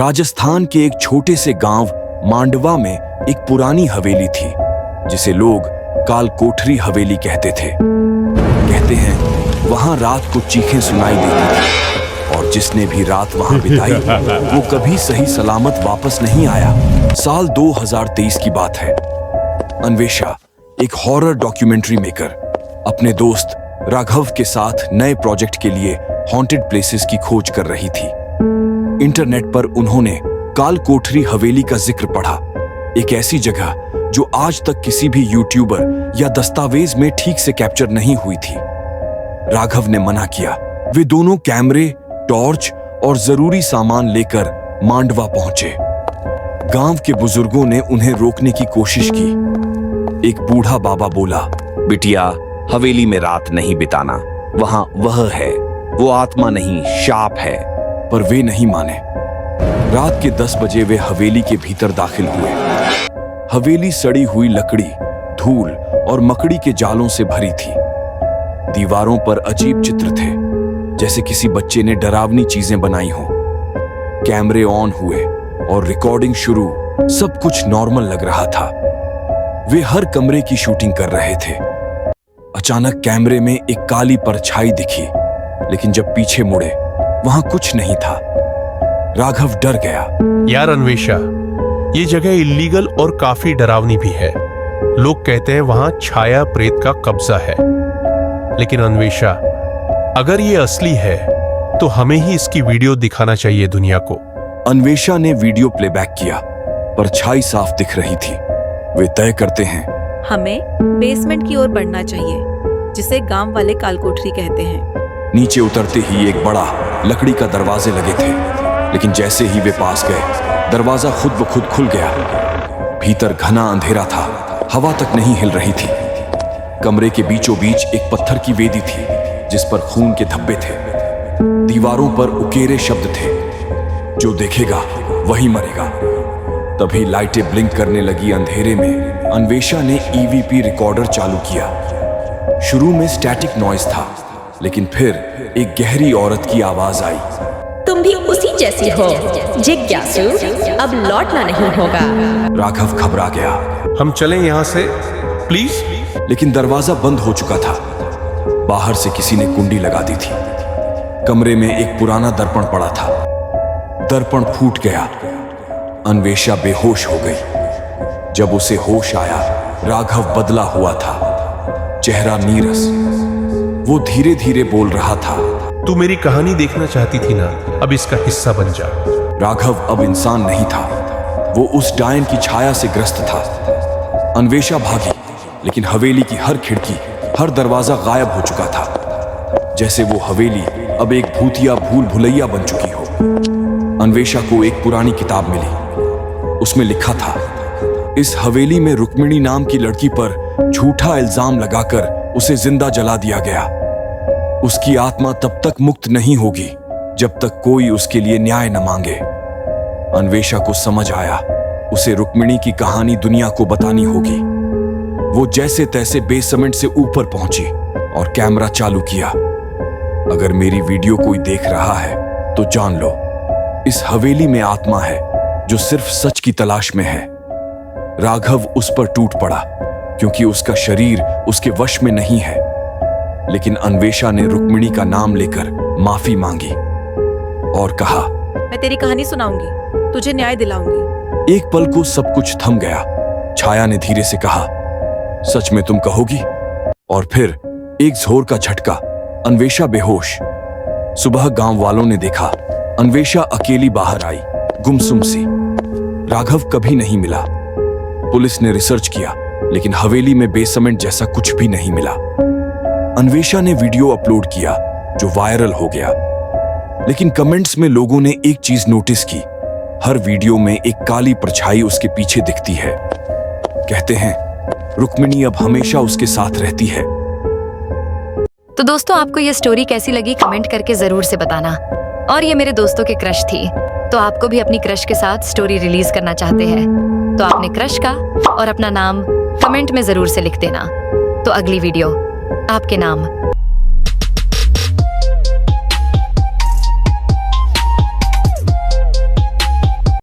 राजस्थान के एक छोटे से गांव मांडवा में एक पुरानी हवेली थी जिसे लोग काल कोठरी हवेली कहते थे। कहते हैं वहां रात को चीखें सुनाई देती थी और जिसने भी रात वहां बिताई वो कभी सही सलामत वापस नहीं आया। साल 2023 की बात है। अन्वेषा, एक हॉरर डॉक्यूमेंट्री मेकर, अपने दोस्त राघव के साथ नए प्रोजेक्ट के लिए हॉन्टेड प्लेसेस की खोज कर रही थी। इंटरनेट पर उन्होंने काल कोठरी हवेली का जिक्र पढ़ा, एक ऐसी जगह जो आज तक किसी भी यूट्यूबर या दस्तावेज में ठीक से कैप्चर नहीं हुई थी। राघव ने मना किया। वे दोनों कैमरे, टॉर्च और जरूरी सामान लेकर मांडवा पहुंचे। गांव के बुजुर्गों ने उन्हें रोकने की कोशिश की। एक बूढ़ा बाबा बोला, बिटिया, हवेली में रात नहीं बिताना, वहां वह है, वो आत्मा नहीं शाप है। पर वे नहीं माने। रात के 10 बजे वे हवेली के भीतर दाखिल हुए। हवेली सड़ी हुई लकड़ी, धूल और मकड़ी के जालों से भरी थी। दीवारों पर अजीब चित्र थे, जैसे किसी बच्चे ने डरावनी चीजें बनाई हों। कैमरे ऑन हुए और रिकॉर्डिंग शुरू। सब कुछ नॉर्मल लग रहा था। वे हर कमरे की शूटिंग कर रहे थे। अचानक कैमरे में एक काली परछाई दिखी, लेकिन जब पीछे मुड़े वहां कुछ नहीं था। राघव डर गया। यार अन्वेषा, ये जगह इल्लीगल और काफी डरावनी भी है। लोग कहते हैं वहां छाया प्रेत का कब्जा है। लेकिन अन्वेषा, अगर ये असली है तो हमें ही इसकी वीडियो दिखाना चाहिए दुनिया को। अन्वेषा ने वीडियो प्लेबैक किया। परछाई साफ दिख रही थी। वे तय करते हैं हमें बेसमेंट की ओर बढ़ना चाहिए, जिसे गांव वाले कालकोठरी कहते हैं। नीचे उतरते ही एक बड़ा लकड़ी का दरवाजे लगे थे, लेकिन जैसे ही वे पास गए दरवाजा खुद ब खुद खुल गया। भीतर घना अंधेरा था, हवा तक नहीं हिल रही थी। कमरे के बीचों बीच एक पत्थर की वेदी थी जिस पर खून के धब्बे थे। दीवारों पर उकेरे शब्द थे, जो देखेगा वही मरेगा। तभी लाइटें ब्लिंक करने लगी। अंधेरे में अन्वेषा ने ईवीपी रिकॉर्डर चालू किया। शुरू में स्टैटिक नॉइज था, लेकिन फिर एक गहरी औरत की आवाज आई, तुम भी उसी जैसी हो जिज्ञासु, अब लौटना नहीं होगा। राघव घबरा गया। हम चलें यहाँ से प्लीज। लेकिन दरवाजा बंद हो चुका था। बाहर से किसी ने कुंडी लगा दी थी। कमरे में एक पुराना दर्पण पड़ा था। दर्पण फूट गया। अन्वेषा बेहोश हो गई। जब उसे होश आया, राघव बदला हुआ था, चेहरा नीरस। वो धीरे धीरे बोल रहा था, तू मेरी कहानी देखना चाहती थी ना, अब इसका हिस्सा बन जा। राघव अब इंसान नहीं था, वो उस डायन की छाया से ग्रस्त था। अन्वेषा भागी, लेकिन हवेली की हर खिड़की, हर दरवाजा गायब हो चुका था, जैसे वो हवेली अब एक भूतिया भूल भुलैया बन चुकी हो। अन्वेषा को एक पुरानी किताब मिली। उसमें लिखा था, इस हवेली में रुक्मिणी नाम की लड़की पर झूठा इल्जाम लगाकर उसे जिंदा जला दिया गया। उसकी आत्मा तब तक मुक्त नहीं होगी जब तक कोई उसके लिए न्याय न मांगे। अन्वेषा को समझ आया, उसे रुक्मिणी की कहानी दुनिया को बतानी होगी। वो जैसे तैसे बेसमेंट से ऊपर पहुंची और कैमरा चालू किया। अगर मेरी वीडियो कोई देख रहा है तो जान लो, इस हवेली में आत्मा है जो सिर्फ सच की तलाश में है। राघव उस पर टूट पड़ा, क्योंकि उसका शरीर उसके वश में नहीं है। लेकिन अन्वेषा ने रुक्मिणी का नाम लेकर माफी मांगी और कहा, मैं तेरी कहानी सुनाऊंगी, तुझे न्याय दिलाऊंगी। एक पल को सब कुछ थम गया। छाया ने धीरे से कहा, सच में तुम कहोगी? और फिर एक जोर का झटका, अन्वेषा बेहोश। सुबह गांव वालों ने देखा, अन्वेषा अकेली बाहर आई, गुमसुम सी। राघव कभी नहीं मिला। पुलिस ने रिसर्च किया, लेकिन हवेली में बेसमेंट जैसा कुछ भी नहीं मिला। अन्वेषा ने वीडियो अपलोड किया जो वायरल हो गया, लेकिन कमेंट्स में लोगों ने एक चीज नोटिस की, हर वीडियो में एक काली परछाई उसके पीछे दिखती है। कहते हैं रुक्मिणी अब हमेशा उसके साथ रहती है। तो दोस्तों, आपको ये स्टोरी कैसी लगी कमेंट करके जरूर से बताना। और ये मेरे दोस्तों की क्रश थी, तो आपको भी अपनी क्रश के साथ स्टोरी रिलीज करना चाहते हैं तो आपने क्रश का और अपना नाम कमेंट में जरूर से लिख देना। तो अगली वीडियो आपके नाम